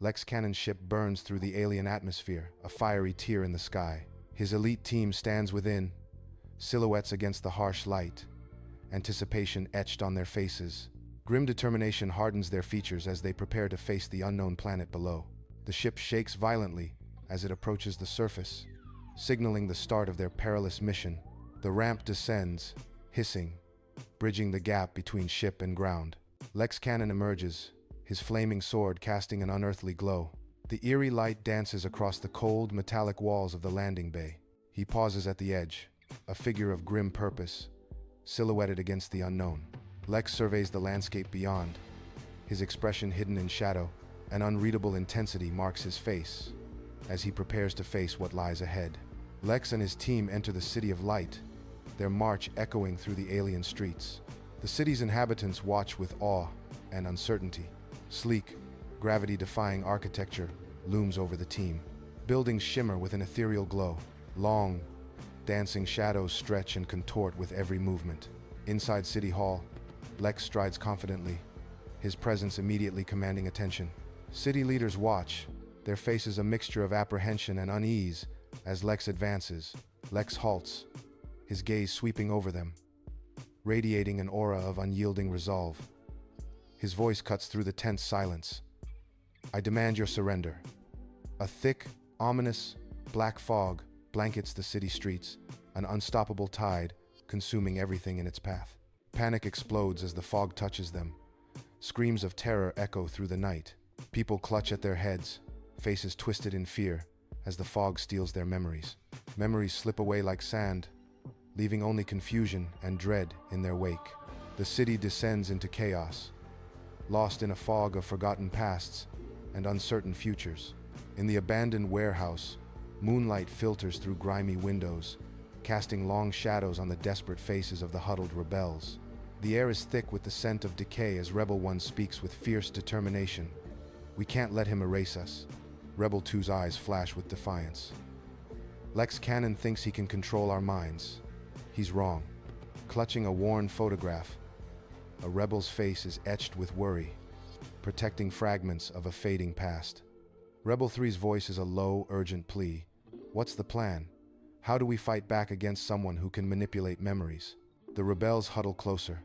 Lex Cannan's ship burns through the alien atmosphere, a fiery tear in the sky. His elite team stands within, silhouettes against the harsh light, anticipation etched on their faces. Grim determination hardens their features as they prepare to face the unknown planet below. The ship shakes violently as it approaches the surface, signaling the start of their perilous mission. The ramp descends, hissing, bridging the gap between ship and ground. Lex Cannan emerges, his flaming sword casting an unearthly glow. The eerie light dances across the cold, metallic walls of the landing bay. He pauses at the edge, a figure of grim purpose, silhouetted against the unknown. Lex surveys the landscape beyond, his expression hidden in shadow. An unreadable intensity marks his face as he prepares to face what lies ahead. Lex and his team enter the City of Light, their march echoing through the alien streets. The city's inhabitants watch with awe and uncertainty. Sleek, gravity-defying architecture looms over the team. Buildings shimmer with an ethereal glow. Long, dancing shadows stretch and contort with every movement. Inside City Hall, Lex strides confidently, his presence immediately commanding attention. City leaders watch, their faces a mixture of apprehension and unease as Lex advances. Lex halts, his gaze sweeping over them, radiating an aura of unyielding resolve. His voice cuts through the tense silence. "I demand your surrender." A thick, ominous, black fog blankets the city streets, an unstoppable tide consuming everything in its path. Panic explodes as the fog touches them. Screams of terror echo through the night. People clutch at their heads, faces twisted in fear as the fog steals their memories. Memories slip away like sand, leaving only confusion and dread in their wake. The city descends into chaos, lost in a fog of forgotten pasts and uncertain futures. In the abandoned warehouse, moonlight filters through grimy windows, casting long shadows on the desperate faces of the huddled rebels. The air is thick with the scent of decay as Rebel 1 speaks with fierce determination. "We can't let him erase us." Rebel 2's eyes flash with defiance. "Lex Cannan thinks he can control our minds. He's wrong." Clutching a worn photograph, a rebel's face is etched with worry, protecting fragments of a fading past. Rebel 3's voice is a low, urgent plea. "What's the plan? How do we fight back against someone who can manipulate memories?" The rebels huddle closer,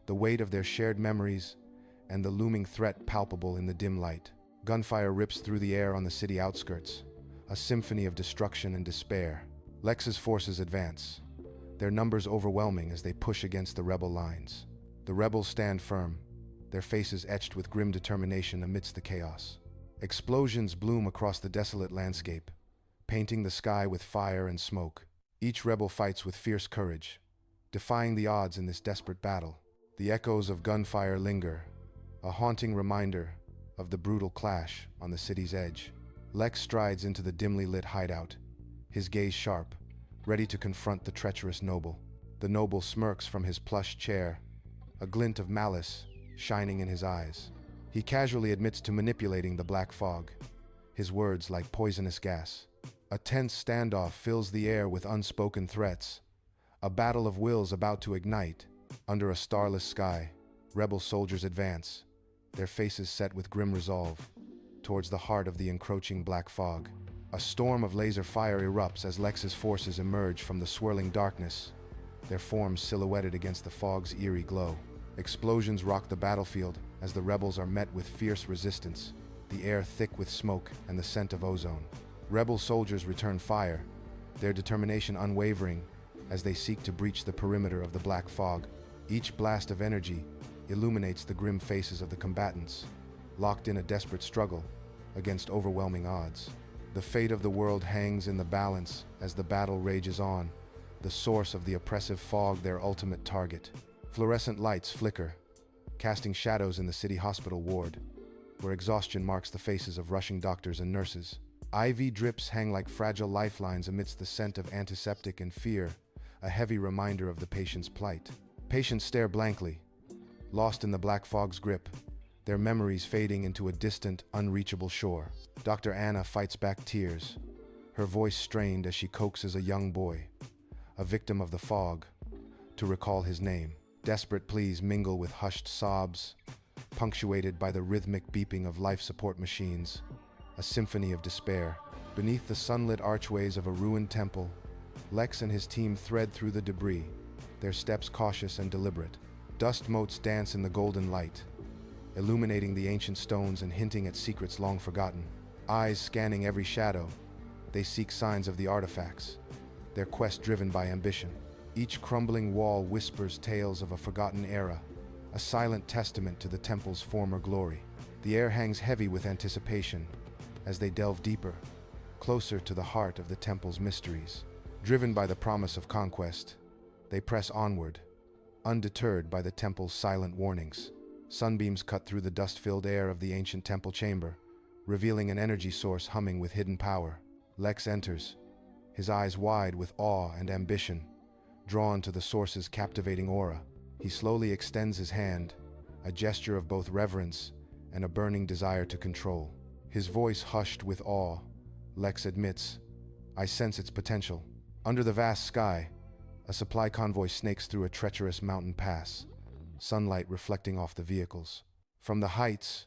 the weight of their shared memories and the looming threat palpable in the dim light. Gunfire rips through the air on the city outskirts, a symphony of destruction and despair. Lex's forces advance, their numbers overwhelming as they push against the rebel lines. The rebels stand firm, their faces etched with grim determination amidst the chaos. Explosions bloom across the desolate landscape, painting the sky with fire and smoke. Each rebel fights with fierce courage, defying the odds in this desperate battle. The echoes of gunfire linger, a haunting reminder of the brutal clash on the city's edge. Lex strides into the dimly lit hideout, his gaze sharp, ready to confront the treacherous noble. The noble smirks from his plush chair, a glint of malice shining in his eyes. He casually admits to manipulating the black fog, his words like poisonous gas. A tense standoff fills the air with unspoken threats, a battle of wills about to ignite. Under a starless sky, rebel soldiers advance, their faces set with grim resolve, towards the heart of the encroaching black fog. A storm of laser fire erupts as Lex's forces emerge from the swirling darkness, their forms silhouetted against the fog's eerie glow. Explosions rock the battlefield as the rebels are met with fierce resistance, the air thick with smoke and the scent of ozone. Rebel soldiers return fire, their determination unwavering as they seek to breach the perimeter of the black fog. Each blast of energy illuminates the grim faces of the combatants, locked in a desperate struggle against overwhelming odds. The fate of the world hangs in the balance as the battle rages on, the source of the oppressive fog their ultimate target. Fluorescent lights flicker, casting shadows in the city hospital ward, where exhaustion marks the faces of rushing doctors and nurses. IV drips hang like fragile lifelines amidst the scent of antiseptic and fear, a heavy reminder of the patient's plight. Patients stare blankly, lost in the black fog's grip, their memories fading into a distant, unreachable shore. Dr. Anna fights back tears, her voice strained as she coaxes a young boy, a victim of the fog, to recall his name. Desperate pleas mingle with hushed sobs, punctuated by the rhythmic beeping of life support machines, a symphony of despair. Beneath the sunlit archways of a ruined temple, Lex and his team thread through the debris, their steps cautious and deliberate. Dust motes dance in the golden light, illuminating the ancient stones and hinting at secrets long forgotten. Eyes scanning every shadow, they seek signs of the artifacts, their quest driven by ambition. Each crumbling wall whispers tales of a forgotten era, a silent testament to the temple's former glory. The air hangs heavy with anticipation as they delve deeper, closer to the heart of the temple's mysteries. Driven by the promise of conquest, they press onward, undeterred by the temple's silent warnings. Sunbeams cut through the dust-filled air of the ancient temple chamber, revealing an energy source humming with hidden power. Lex enters, his eyes wide with awe and ambition, drawn to the source's captivating aura. He slowly extends his hand, a gesture of both reverence and a burning desire to control. His voice hushed with awe, Lex admits, "I sense its potential." Under the vast sky, a supply convoy snakes through a treacherous mountain pass, sunlight reflecting off the vehicles. From the heights,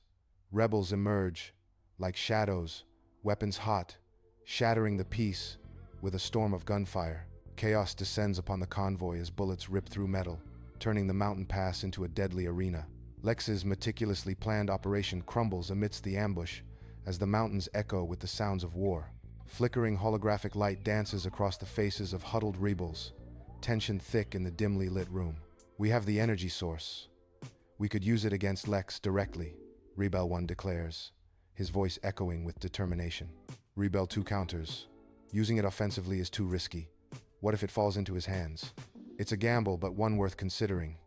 rebels emerge, like shadows, weapons hot, shattering the peace with a storm of gunfire. Chaos descends upon the convoy as bullets rip through metal, turning the mountain pass into a deadly arena. Lex's meticulously planned operation crumbles amidst the ambush as the mountains echo with the sounds of war. Flickering holographic light dances across the faces of huddled rebels, tension thick in the dimly lit room. "We have the energy source. We could use it against Lex directly," Rebel 1 declares, his voice echoing with determination. Rebel 2 counters, "Using it offensively is too risky. What if it falls into his hands?" "It's a gamble, but one worth considering.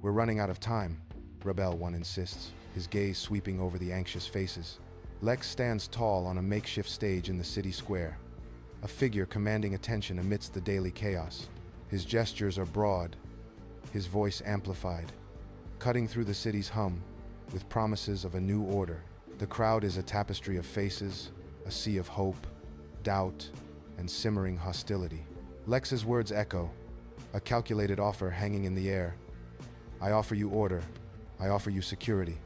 We're running out of time," Rebel 1 insists, his gaze sweeping over the anxious faces. Lex stands tall on a makeshift stage in the city square, a figure commanding attention amidst the daily chaos. His gestures are broad, his voice amplified, cutting through the city's hum with promises of a new order. The crowd is a tapestry of faces, a sea of hope, doubt, and simmering hostility. Lex's words echo, a calculated offer hanging in the air. "I offer you order. I offer you security."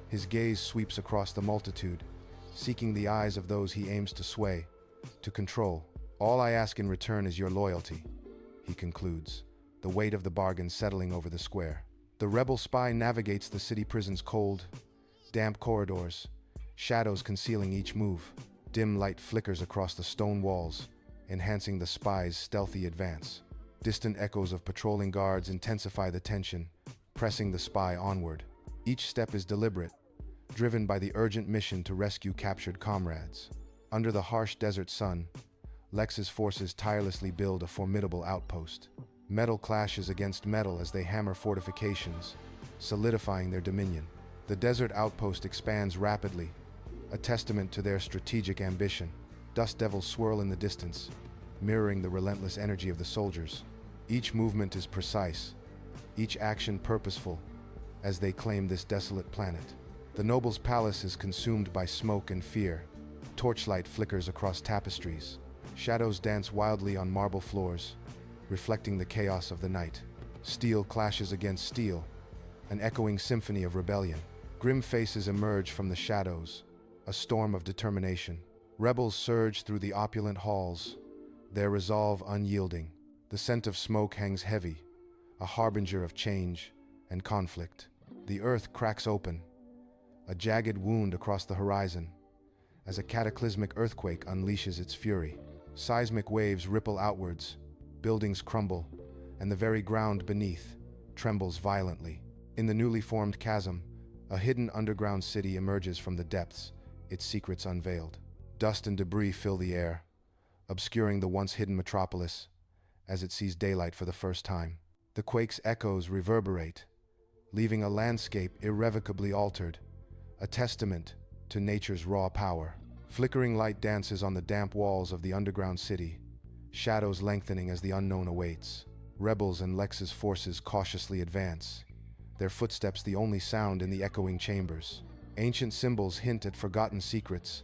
His gaze sweeps across the multitude, seeking the eyes of those he aims to sway, to control. "All I ask in return is your loyalty," he concludes, the weight of the bargain settling over the square. The rebel spy navigates the city prison's cold, damp corridors, shadows concealing each move. Dim light flickers across the stone walls, enhancing the spy's stealthy advance. Distant echoes of patrolling guards intensify the tension, pressing the spy onward. Each step is deliberate, driven by the urgent mission to rescue captured comrades. Under the harsh desert sun, Lex's forces tirelessly build a formidable outpost. Metal clashes against metal as they hammer fortifications, solidifying their dominion. The desert outpost expands rapidly, a testament to their strategic ambition. Dust devils swirl in the distance, mirroring the relentless energy of the soldiers. Each movement is precise, each action purposeful, as they claim this desolate planet. The noble's palace is consumed by smoke and fear. Torchlight flickers across tapestries. Shadows dance wildly on marble floors, reflecting the chaos of the night. Steel clashes against steel, an echoing symphony of rebellion. Grim faces emerge from the shadows, a storm of determination. Rebels surge through the opulent halls, their resolve unyielding. The scent of smoke hangs heavy, a harbinger of change and conflict. The earth cracks open, a jagged wound across the horizon, as a cataclysmic earthquake unleashes its fury. Seismic waves ripple outwards, buildings crumble, and the very ground beneath trembles violently. In the newly formed chasm, a hidden underground city emerges from the depths, its secrets unveiled. Dust and debris fill the air, obscuring the once hidden metropolis as it sees daylight for the first time. The quake's echoes reverberate, leaving a landscape irrevocably altered, a testament to nature's raw power. Flickering light dances on the damp walls of the underground city, shadows lengthening as the unknown awaits. Rebels and Lex's forces cautiously advance, their footsteps the only sound in the echoing chambers. Ancient symbols hint at forgotten secrets,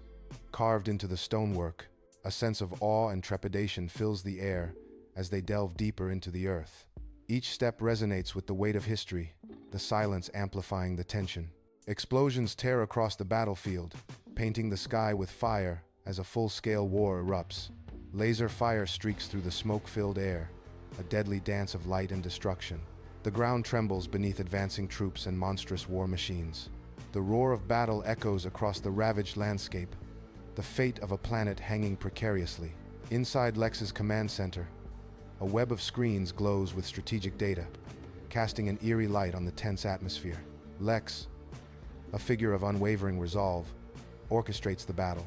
carved into the stonework. A sense of awe and trepidation fills the air as they delve deeper into the earth. Each step resonates with the weight of history, the silence amplifying the tension. Explosions tear across the battlefield, painting the sky with fire as a full-scale war erupts. Laser fire streaks through the smoke-filled air, a deadly dance of light and destruction. The ground trembles beneath advancing troops and monstrous war machines. The roar of battle echoes across the ravaged landscape, the fate of a planet hanging precariously. Inside Lex's command center, a web of screens glows with strategic data, casting an eerie light on the tense atmosphere. Lex, a figure of unwavering resolve, orchestrates the battle,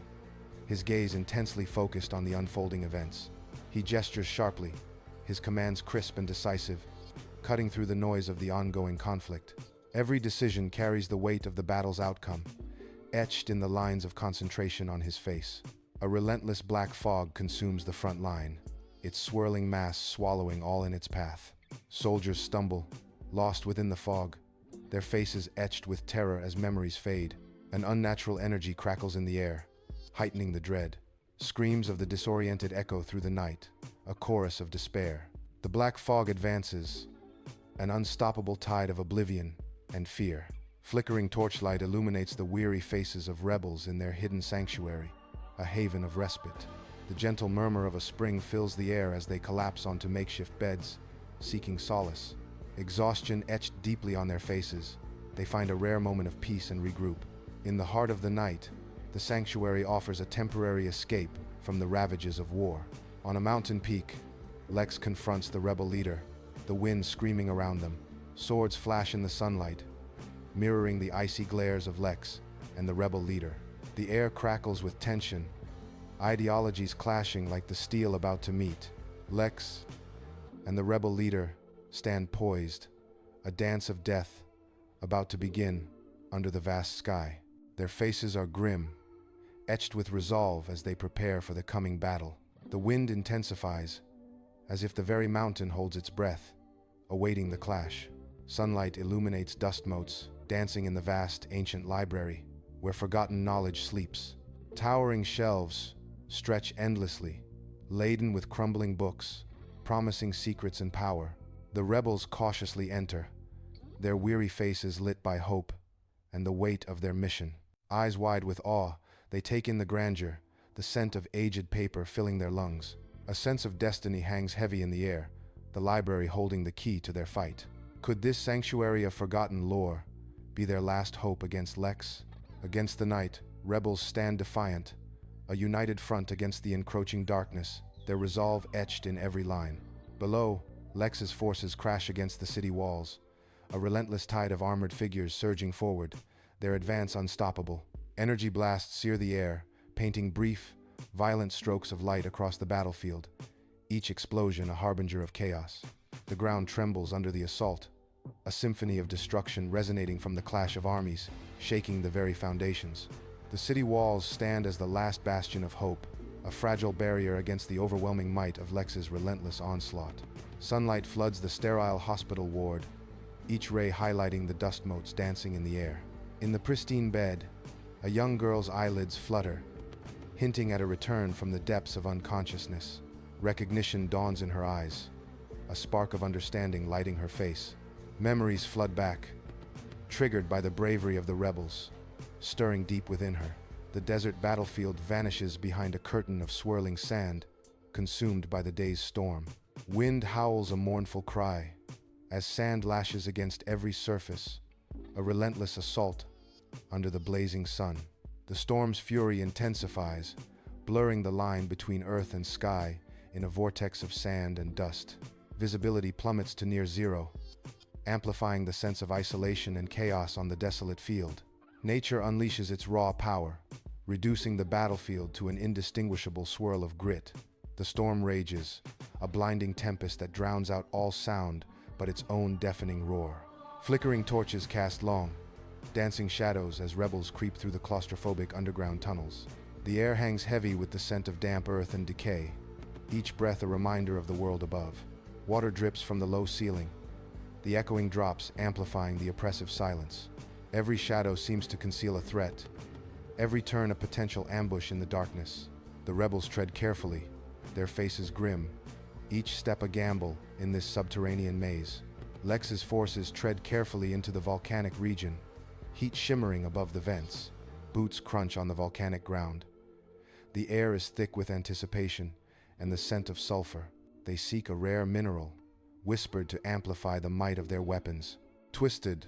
his gaze intensely focused on the unfolding events. He gestures sharply, his commands crisp and decisive, cutting through the noise of the ongoing conflict. Every decision carries the weight of the battle's outcome, etched in the lines of concentration on his face. A relentless black fog consumes the front line, its swirling mass swallowing all in its path. Soldiers stumble, lost within the fog, their faces etched with terror as memories fade. An unnatural energy crackles in the air, heightening the dread. Screams of the disoriented echo through the night, a chorus of despair. The black fog advances, an unstoppable tide of oblivion and fear. Flickering torchlight illuminates the weary faces of rebels in their hidden sanctuary, a haven of respite. The gentle murmur of a spring fills the air as they collapse onto makeshift beds, seeking solace. Exhaustion etched deeply on their faces, they find a rare moment of peace and regroup. In the heart of the night, the sanctuary offers a temporary escape from the ravages of war. On a mountain peak, Lex confronts the rebel leader, the wind screaming around them. Swords flash in the sunlight, mirroring the icy glares of Lex and the rebel leader. The air crackles with tension, ideologies clashing like the steel about to meet. Lex and the rebel leader stand poised, a dance of death about to begin under the vast sky. Their faces are grim, etched with resolve as they prepare for the coming battle. The wind intensifies, as if the very mountain holds its breath, awaiting the clash. Sunlight illuminates dust motes, dancing in the vast, ancient library, where forgotten knowledge sleeps. Towering shelves stretch endlessly, laden with crumbling books, promising secrets and power. The rebels cautiously enter, their weary faces lit by hope and the weight of their mission. Eyes wide with awe, they take in the grandeur, the scent of aged paper filling their lungs. A sense of destiny hangs heavy in the air, the library holding the key to their fight. Could this sanctuary of forgotten lore be their last hope against Lex? Against the night, rebels stand defiant, a united front against the encroaching darkness, their resolve etched in every line. Below, Lex's forces crash against the city walls, a relentless tide of armored figures surging forward, their advance unstoppable. Energy blasts sear the air, painting brief, violent strokes of light across the battlefield, each explosion a harbinger of chaos. The ground trembles under the assault, a symphony of destruction resonating from the clash of armies, shaking the very foundations. The city walls stand as the last bastion of hope, a fragile barrier against the overwhelming might of Lex's relentless onslaught. Sunlight floods the sterile hospital ward, each ray highlighting the dust motes dancing in the air. In the pristine bed, a young girl's eyelids flutter, hinting at a return from the depths of unconsciousness. Recognition dawns in her eyes, a spark of understanding lighting her face. Memories flood back, triggered by the bravery of the rebels, stirring deep within her. The desert battlefield vanishes behind a curtain of swirling sand, consumed by the day's storm. Wind howls a mournful cry, as sand lashes against every surface, a relentless assault under the blazing sun. The storm's fury intensifies, blurring the line between earth and sky in a vortex of sand and dust. Visibility plummets to near zero, amplifying the sense of isolation and chaos on the desolate field. Nature unleashes its raw power, reducing the battlefield to an indistinguishable swirl of grit. The storm rages, a blinding tempest that drowns out all sound but its own deafening roar. Flickering torches cast long, dancing shadows as rebels creep through the claustrophobic underground tunnels. The air hangs heavy with the scent of damp earth and decay, each breath a reminder of the world above. Water drips from the low ceiling, the echoing drops amplifying the oppressive silence. Every shadow seems to conceal a threat, every turn a potential ambush in the darkness. The rebels tread carefully, their faces grim, each step a gamble in this subterranean maze. Lex's forces tread carefully into the volcanic region, heat shimmering above the vents. Boots crunch on the volcanic ground. The air is thick with anticipation and the scent of sulfur. They seek a rare mineral, whispered to amplify the might of their weapons. Twisted,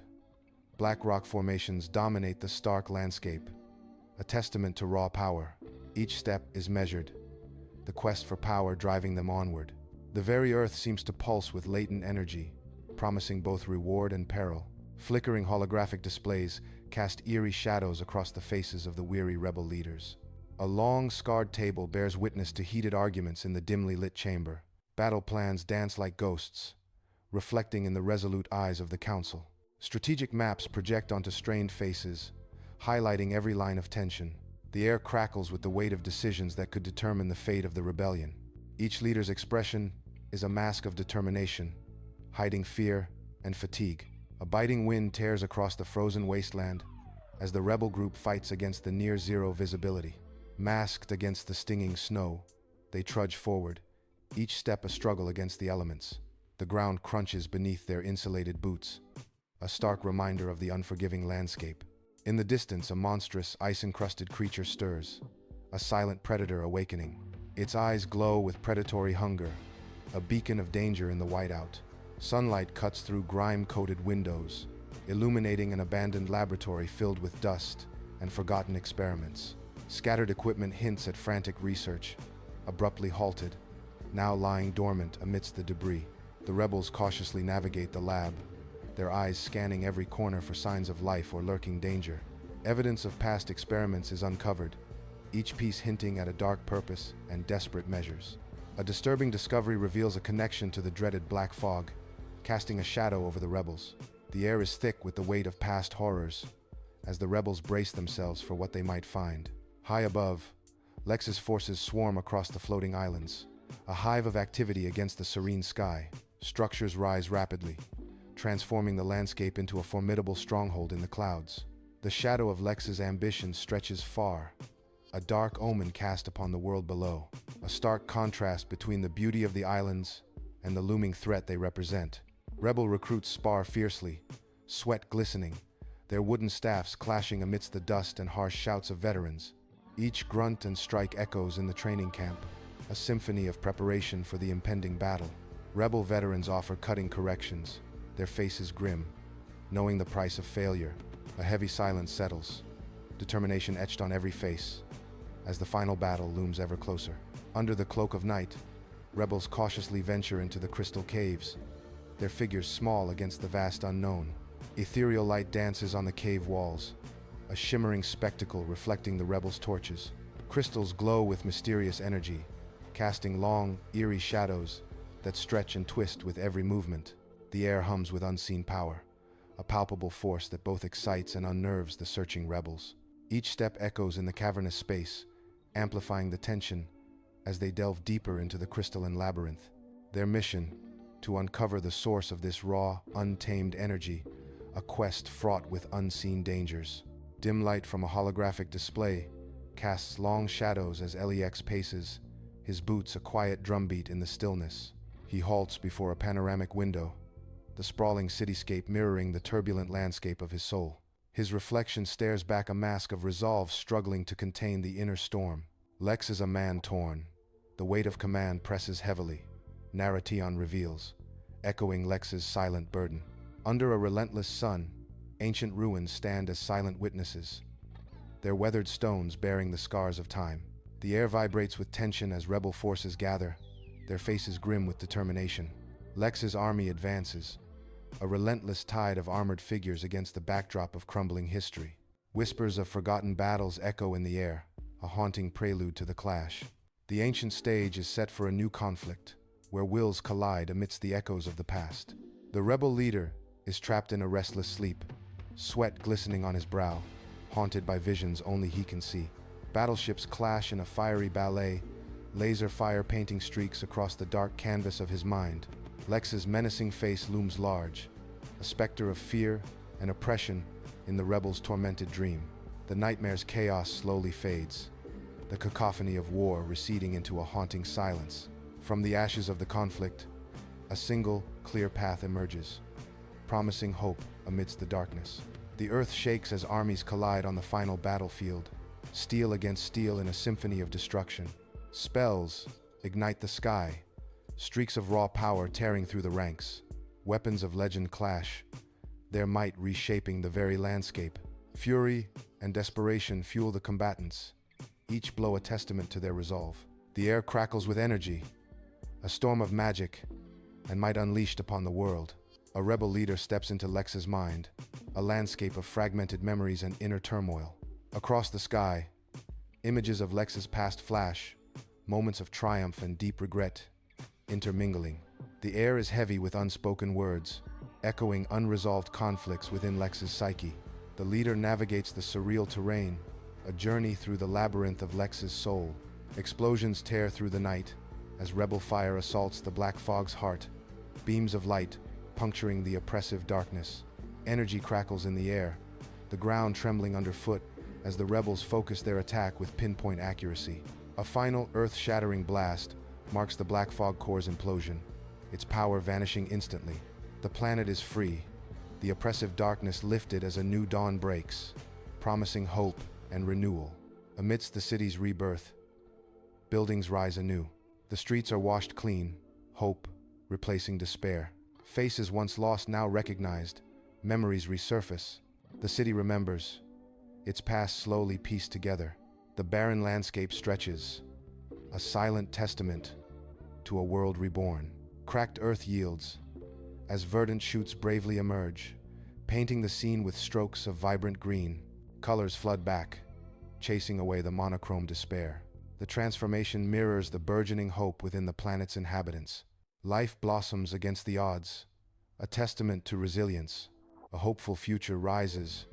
black rock formations dominate the stark landscape, a testament to raw power. Each step is measured, the quest for power driving them onward. The very earth seems to pulse with latent energy, promising both reward and peril. Flickering holographic displays cast eerie shadows across the faces of the weary rebel leaders. A long, scarred table bears witness to heated arguments in the dimly lit chamber. Battle plans dance like ghosts, reflecting in the resolute eyes of the council. Strategic maps project onto strained faces, highlighting every line of tension. The air crackles with the weight of decisions that could determine the fate of the rebellion. Each leader's expression is a mask of determination, hiding fear and fatigue. A biting wind tears across the frozen wasteland as the rebel group fights against the near-zero visibility. Masked against the stinging snow, they trudge forward, each step a struggle against the elements. The ground crunches beneath their insulated boots, a stark reminder of the unforgiving landscape. In the distance, a monstrous, ice-encrusted creature stirs, a silent predator awakening. Its eyes glow with predatory hunger, a beacon of danger in the whiteout. Sunlight cuts through grime-coated windows, illuminating an abandoned laboratory filled with dust and forgotten experiments. Scattered equipment hints at frantic research, abruptly halted, now lying dormant amidst the debris. The rebels cautiously navigate the lab, their eyes scanning every corner for signs of life or lurking danger. Evidence of past experiments is uncovered, each piece hinting at a dark purpose and desperate measures. A disturbing discovery reveals a connection to the dreaded black fog, casting a shadow over the rebels. The air is thick with the weight of past horrors, as the rebels brace themselves for what they might find. High above, Lex's forces swarm across the floating islands, a hive of activity against the serene sky. Structures rise rapidly, transforming the landscape into a formidable stronghold in the clouds. The shadow of Lex's ambition stretches far, a dark omen cast upon the world below, a stark contrast between the beauty of the islands and the looming threat they represent. Rebel recruits spar fiercely, sweat glistening, their wooden staffs clashing amidst the dust and harsh shouts of veterans. Each grunt and strike echoes in the training camp, a symphony of preparation for the impending battle. Rebel veterans offer cutting corrections, their faces grim, knowing the price of failure. A heavy silence settles, determination etched on every face, as the final battle looms ever closer. Under the cloak of night, rebels cautiously venture into the crystal caves, their figures small against the vast unknown. Ethereal light dances on the cave walls, a shimmering spectacle reflecting the rebels' torches. Crystals glow with mysterious energy, casting long, eerie shadows that stretch and twist with every movement. The air hums with unseen power, a palpable force that both excites and unnerves the searching rebels. Each step echoes in the cavernous space, amplifying the tension as they delve deeper into the crystalline labyrinth. Their mission, to uncover the source of this raw, untamed energy, a quest fraught with unseen dangers. Dim light from a holographic display casts long shadows as Lex paces, his boots a quiet drumbeat in the stillness. He halts before a panoramic window, the sprawling cityscape mirroring the turbulent landscape of his soul. His reflection stares back, a mask of resolve struggling to contain the inner storm. Lex is a man torn. The weight of command presses heavily, Narration reveals, echoing Lex's silent burden. Under a relentless sun, ancient ruins stand as silent witnesses, their weathered stones bearing the scars of time. The air vibrates with tension as rebel forces gather, their faces grim with determination. Lex's army advances, a relentless tide of armored figures against the backdrop of crumbling history. Whispers of forgotten battles echo in the air, a haunting prelude to the clash. The ancient stage is set for a new conflict, where wills collide amidst the echoes of the past. The rebel leader is trapped in a restless sleep, sweat glistening on his brow, haunted by visions only he can see. Battleships clash in a fiery ballet, laser fire painting streaks across the dark canvas of his mind. Lex's menacing face looms large, a specter of fear and oppression in the rebels' tormented dream. The nightmare's chaos slowly fades, the cacophony of war receding into a haunting silence. From the ashes of the conflict, a single, clear path emerges, promising hope amidst the darkness. The earth shakes as armies collide on the final battlefield, steel against steel in a symphony of destruction. Spells ignite the sky, streaks of raw power tearing through the ranks. Weapons of legend clash, their might reshaping the very landscape. Fury and desperation fuel the combatants, each blow a testament to their resolve. The air crackles with energy, a storm of magic and might unleashed upon the world. A rebel leader steps into Lex's mind, a landscape of fragmented memories and inner turmoil. Across the sky, images of Lex's past flash, moments of triumph and deep regret intermingling. The air is heavy with unspoken words, echoing unresolved conflicts within Lex's psyche. The leader navigates the surreal terrain, a journey through the labyrinth of Lex's soul. Explosions tear through the night as rebel fire assaults the Black Fog's heart, beams of light puncturing the oppressive darkness. Energy crackles in the air, the ground trembling underfoot as the rebels focus their attack with pinpoint accuracy. A final earth-shattering blast marks the Black Fog Core's implosion, its power vanishing instantly. The planet is free, the oppressive darkness lifted as a new dawn breaks, promising hope and renewal. Amidst the city's rebirth, buildings rise anew. The streets are washed clean, hope replacing despair. Faces once lost now recognized, memories resurface. The city remembers, its past slowly pieced together. The barren landscape stretches, a silent testament to a world reborn. Cracked earth yields, as verdant shoots bravely emerge, painting the scene with strokes of vibrant green. Colors flood back, chasing away the monochrome despair. The transformation mirrors the burgeoning hope within the planet's inhabitants. Life blossoms against the odds, a testament to resilience. A hopeful future rises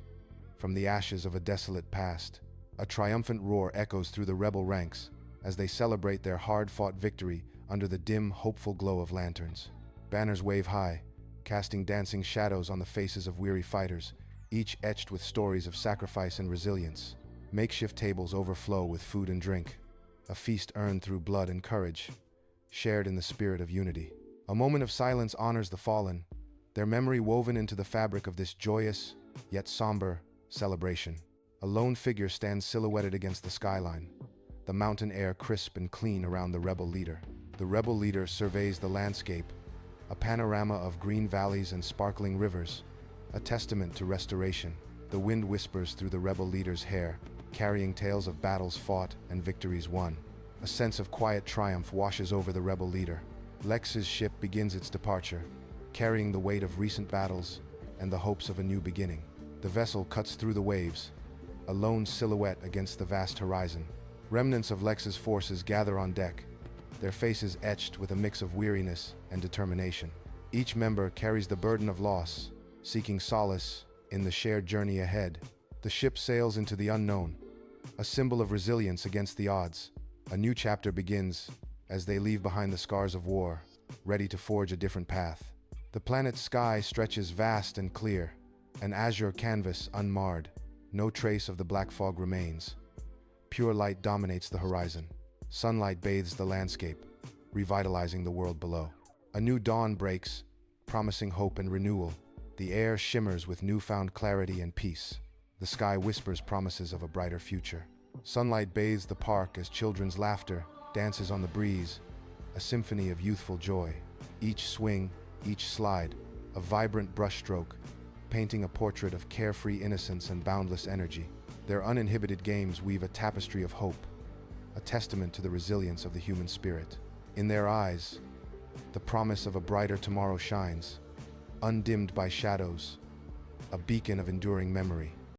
from the ashes of a desolate past. A triumphant roar echoes through the rebel ranks as they celebrate their hard-fought victory under the dim, hopeful glow of lanterns. Banners wave high, casting dancing shadows on the faces of weary fighters, each etched with stories of sacrifice and resilience. Makeshift tables overflow with food and drink, a feast earned through blood and courage, shared in the spirit of unity. A moment of silence honors the fallen, their memory woven into the fabric of this joyous, yet somber, celebration. A lone figure stands silhouetted against the skyline, the mountain air crisp and clean around the rebel leader. The rebel leader surveys the landscape, a panorama of green valleys and sparkling rivers, a testament to restoration. The wind whispers through the rebel leader's hair, carrying tales of battles fought and victories won. A sense of quiet triumph washes over the rebel leader. Lex's ship begins its departure, carrying the weight of recent battles and the hopes of a new beginning. The vessel cuts through the waves, a lone silhouette against the vast horizon. Remnants of Lex's forces gather on deck, their faces etched with a mix of weariness and determination. Each member carries the burden of loss, seeking solace in the shared journey ahead. The ship sails into the unknown, a symbol of resilience against the odds. A new chapter begins as they leave behind the scars of war, ready to forge a different path. The planet's sky stretches vast and clear, an azure canvas unmarred. No trace of the black fog remains. Pure light dominates the horizon. Sunlight bathes the landscape, revitalizing the world below. A new dawn breaks, promising hope and renewal. The air shimmers with newfound clarity and peace. The sky whispers promises of a brighter future. Sunlight bathes the park as children's laughter dances on the breeze, a symphony of youthful joy. Each swing, each slide, a vibrant brushstroke, painting a portrait of carefree innocence and boundless energy. Their uninhibited games weave a tapestry of hope, a testament to the resilience of the human spirit. In their eyes, the promise of a brighter tomorrow shines, undimmed by shadows, a beacon of enduring memory.